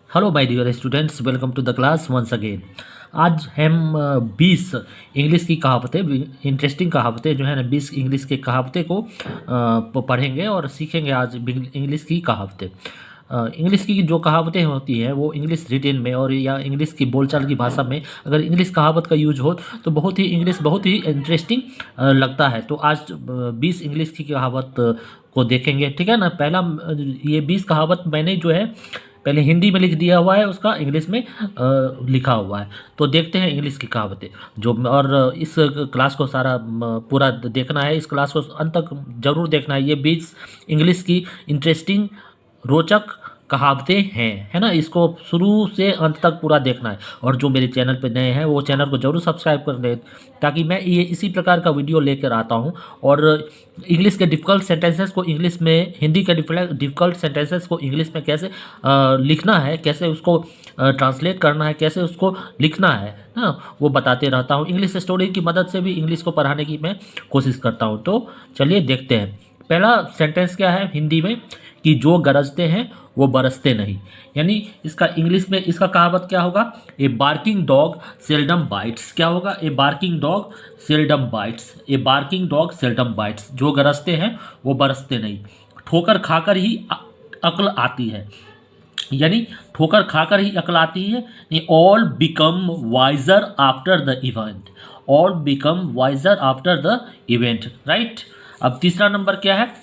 Hello my dear students, welcome to the class once again. आज हम 20 English की कहावतें, इंटरेस्टिंग कहावतें जो है ना, 20 इंग्लिश के कहावतें को पढ़ेंगे और सीखेंगे आज इंग्लिश की कहावतें। इंग्लिश की जो कहावतें होती हैं वो इंग्लिश रिटेन में और या इंग्लिश की बोलचाल की भाषा में अगर इंग्लिश कहावत का यूज हो तो बहुत ही इंटरेस्टिंग लगता है। तो आज 20 इंग्लिश की कहावत को देखेंगे, ठीक है ना। पहला ये 20 कहावत मैंने जो है पहले हिंदी में लिख दिया हुआ है, उसका इंग्लिश में लिखा हुआ है। तो देखते हैं इंग्लिश की कहावतें जो, और इस क्लास को सारा पूरा देखना है, इस क्लास को अंत तक जरूर देखना है। ये 20 इंग्लिश की इंटरेस्टिंग रोचक कहावतें हैं, है ना। इसको शुरू से अंत तक पूरा देखना है। और जो मेरे चैनल पे नए हैं वो चैनल को जरूर सब्सक्राइब कर लें, ताकि मैं ये इसी प्रकार का वीडियो लेकर आता हूँ। और इंग्लिश के डिफ़िकल्ट सेंटेंसेस को इंग्लिश में, हिंदी के डिफ़िकल्ट सेंटेंसेस को इंग्लिश में कैसे लिखना है, कैसे उसको ट्रांसलेट करना है, कैसे उसको लिखना है ना, वो बताते रहता हूँ। इंग्लिश स्टोरी की मदद से भी इंग्लिश को पढ़ाने की मैं कोशिश करता हूँ। तो चलिए देखते हैं। पहला सेंटेंस क्या है हिंदी में कि जो गरजते हैं वो बरसते नहीं। यानी इसका इंग्लिश में इसका कहावत क्या होगा? ए बार्किंग डॉग सेल्डम बाइट्स। क्या होगा? ए बार्किंग डॉग सेल्डम बाइट्स। ए बार्किंग डॉग सेल्डम बाइट्स। जो गरजते हैं वो बरसते नहीं। ठोकर खाकर ही अक्ल आती है। यानी ठोकर खाकर ही अक्ल आती है। All become wiser after the event. All become wiser after the event, right. अब तीसरा नंबर क्या है?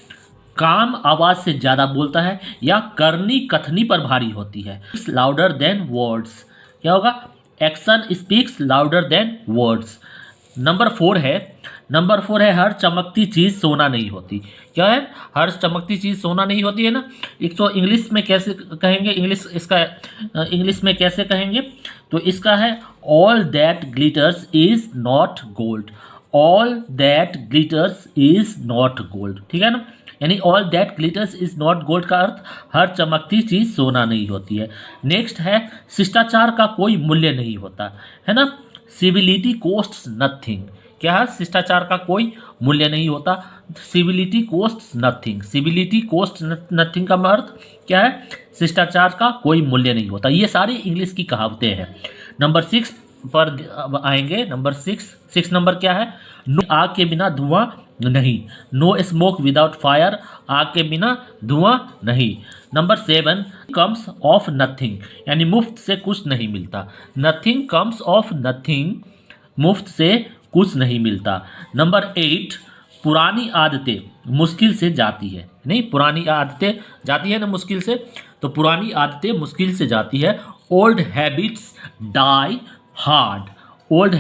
काम आवाज से ज्यादा बोलता है या करनी कथनी पर भारी होती है। Louder than words. क्या होगा? Action speaks louder than words. Number four है हर चमकती चीज सोना नहीं होती। क्या है? हर चमकती चीज सोना नहीं होती है ना। एक तो इंग्लिश में कैसे कहेंगे? इंग्लिश में कैसे कहेंगे? तो इसका है all that glitters is not gold. All that glitters is not gold, ठीक है ना। यानी all that glitters is not gold का अर्थ हर चमकती चीज सोना नहीं होती है। नेक्स्ट है शिष्टाचार का कोई मूल्य नहीं होता, है ना। Civility costs nothing. क्या है? शिष्टाचार का कोई मूल्य नहीं होता। Civility costs nothing. Civility cost nothing का अर्थ क्या है? शिष्टाचार का कोई मूल्य नहीं होता। ये सारी इंग्लिश की कहावतें हैं। नंबर 6 पर अब आएंगे। नंबर 6 नंबर क्या है? नो आग के बिना धुआं नहीं। No smoke without fire. आग के बिना धुआं नहीं। Number 7 comes of nothing. यानी मुफ्त से कुछ नहीं मिलता। Nothing comes of nothing. मुफ्त से कुछ नहीं मिलता। नंबर 8 पुरानी आदतें मुश्किल से जाती है। नहीं, पुरानी आदतें जाती है ना मुश्किल से, तो पुरानी आदतें मुश्किल से जाती है। Old habits die hard. Old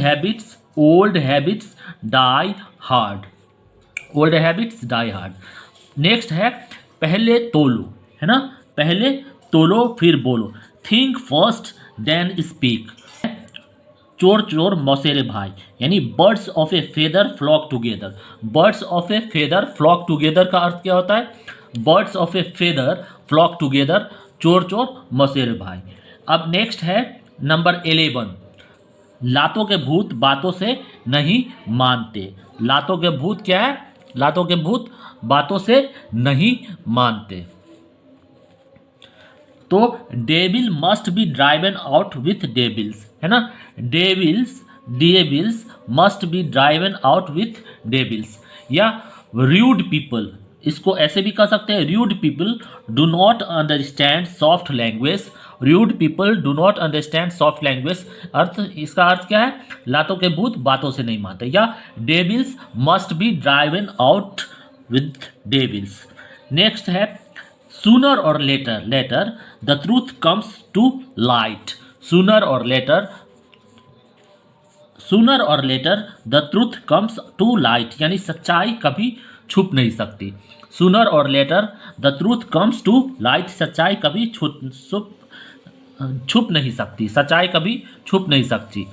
habits die hard. Old habits die hard. Next है पहले तोलो, है ना। पहले तोलो फिर बोलो। Think first then speak. चोर चोर मौसेरे भाई। यानी birds of a feather flock together. Birds of a feather flock together का अर्थ क्या होता है? Birds of a feather flock together. चोर चोर मौसेरे भाई। अब नेक्स्ट है नंबर 11 लातों के भूत बातों से नहीं मानते। लातों के भूत क्या है? लातों के भूत बातों से नहीं मानते। तो devil must be driven out with devils, है ना। Devils must be driven out with devils. या रूड पीपल, इसको ऐसे भी कह सकते हैं, rude people do not understand soft language. Rude people do not understand soft language. इसका अर्थ क्या है? लातों के भूत बातों से नहीं मानते। या devils must be driven out with devils. Next है सूनर और later the truth comes to light. Sooner और later the truth comes to light. यानी सच्चाई कभी छुप नहीं सकती। सूनर और later the truth comes to light. सच्चाई कभी छुप नहीं सकती। सच्चाई कभी छुप नहीं सकती।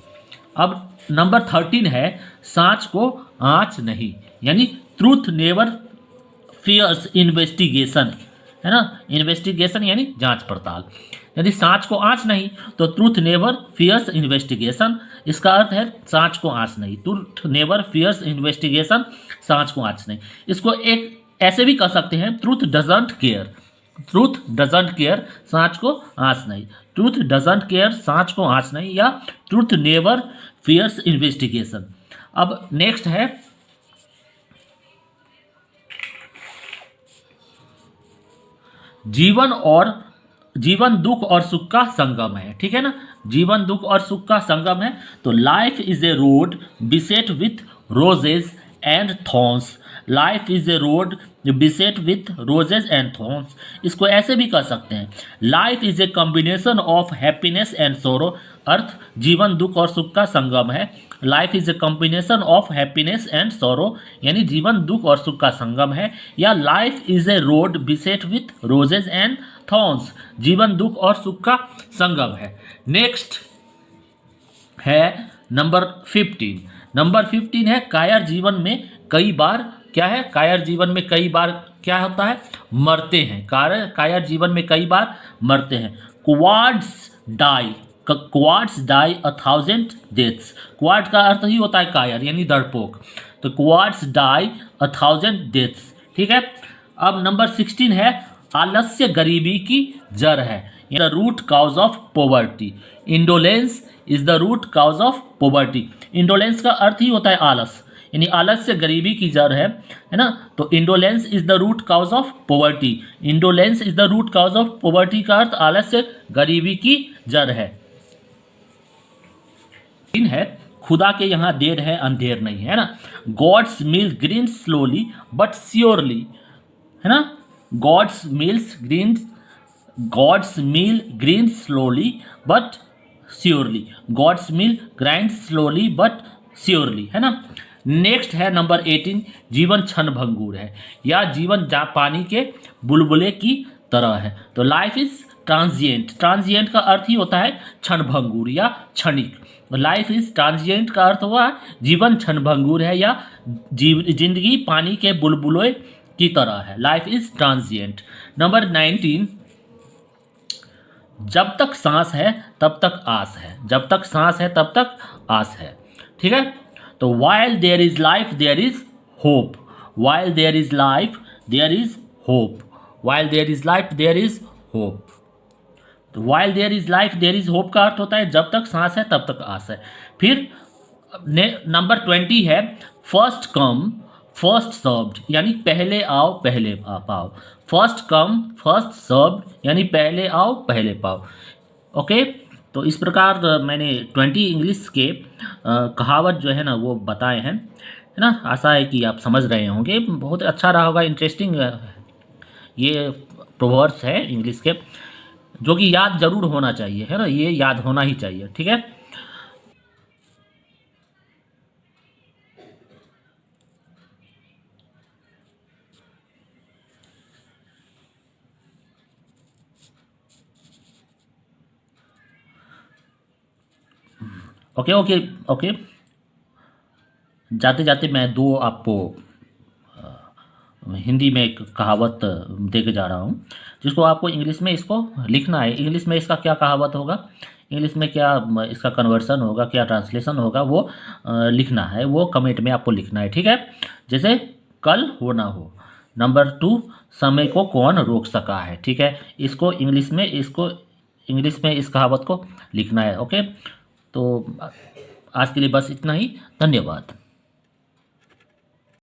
अब नंबर 13 है सांच को आँच नहीं। यानी ट्रूथ नेवर फियर्स इन्वेस्टिगेशन, है ना। इन्वेस्टिगेशन यानी जांच पड़ताल। यदि सांच को आँच नहीं तो ट्रूथ नेवर फियर्स इन्वेस्टिगेशन। इसका अर्थ है सांच को आँच नहीं। ट्रूथ नेवर फियर्स इन्वेस्टिगेशन, सांच को आँच नहीं। इसको एक ऐसे भी कह सकते हैं truth doesn't care. Truth doesn't care, सांच को आंच नहीं। ट्रूथ डजंट केयर, सांच को आंच नहीं, या ट्रूथ नेवर फियर्स इन्वेस्टिगेशन। अब नेक्स्ट है जीवन दुख और सुख का संगम है, ठीक है ना। जीवन दुख और सुख का संगम है, तो life is a road beset with roses and thorns. Life is a road beset with roses and thorns. इसको ऐसे भी कह सकते हैं, life is a combination of happiness and sorrow. अर्थ जीवन दुख और सुख का संगम है। Life is a combination of happiness and sorrow, यानी जीवन दुख और सुख का संगम है। या life is a road beset with roses and thorns, जीवन दुख और सुख का संगम है। नेक्स्ट है नंबर 15। नंबर 15 है कायर जीवन में कई बार क्या है, कायर जीवन में कई बार क्या होता है, मरते हैं। कायर जीवन में कई बार मरते हैं। Quartz die 1,000 deaths. क्वाड का अर्थ ही होता है कायर यानी डरपोक, तो क्वाड्स डाई 1,000 डेथ्स, ठीक है। अब नंबर 16 है आलस्य गरीबी की जड़ है, the root cause of poverty. Indolence is the root cause of poverty. Indolence का अर्थ ही होता है आलस, यानी आलस्य गरीबी की जड़ है ना। तो indolence is the root cause of poverty. Indolence is the root cause of poverty का अर्थ आलस्य गरीबी की जड़ है। है खुदा के यहाँ देर है अंधेर नहीं, है ना। God's mill green slowly but surely, है ना। God's mill green slowly but surely. God's mill grind slowly but surely, है ना। नेक्स्ट है नंबर 18, जीवन क्षण भंगुर है, या जीवन पानी के बुलबुले की तरह है। तो लाइफ इज ट्रांजिएंट। ट्रांजिएंट का अर्थ ही होता है क्षण भंगुर या क्षणिक। लाइफ इज ट्रांजिएंट का अर्थ हुआ जीवन क्षण भंगुर है, या जिंदगी पानी के बुलबुले की तरह है। Life is transient. नंबर 19, जब तक सांस है तब तक आस है। जब तक सांस है तब तक आस है, ठीक है। तो while there is life there is hope। while there is life there is hope। while there is life there is hope। तो while there is life there is hope का अर्थ होता है जब तक सांस है तब तक आस है। फिर नंबर 20 है फर्स्ट कम फर्स्ट सर्व्ड, यानी पहले आओ पहले पाओ। फर्स्ट कम फर्स्ट सर्व्ड यानी पहले आओ पहले पाओ। ओके, तो इस प्रकार मैंने 20 इंग्लिश के कहावत जो है ना वो बताए हैं, है ना। आशा है कि आप समझ रहे होंगे, बहुत अच्छा रहा होगा, इंटरेस्टिंग ये प्रोवर्ब्स है इंग्लिश के, जो कि याद जरूर होना चाहिए, है ना। ये याद होना ही चाहिए, ठीक है। ओके ओके ओके, जाते जाते मैं दो आपको हिंदी में एक कहावत दे के जा रहा हूँ, जिसको आपको इंग्लिश में इसको लिखना है। इंग्लिश में इसका क्या कहावत होगा, इंग्लिश में क्या इसका कन्वर्सन होगा, क्या ट्रांसलेशन होगा, वो लिखना है, वो कमेंट में आपको लिखना है, ठीक है। जैसे कल हो ना हो। नंबर 2, समय को कौन रोक सका है, ठीक है। इसको इंग्लिश में इस कहावत को लिखना है। ओके, तो आज के लिए बस इतना ही। धन्यवाद।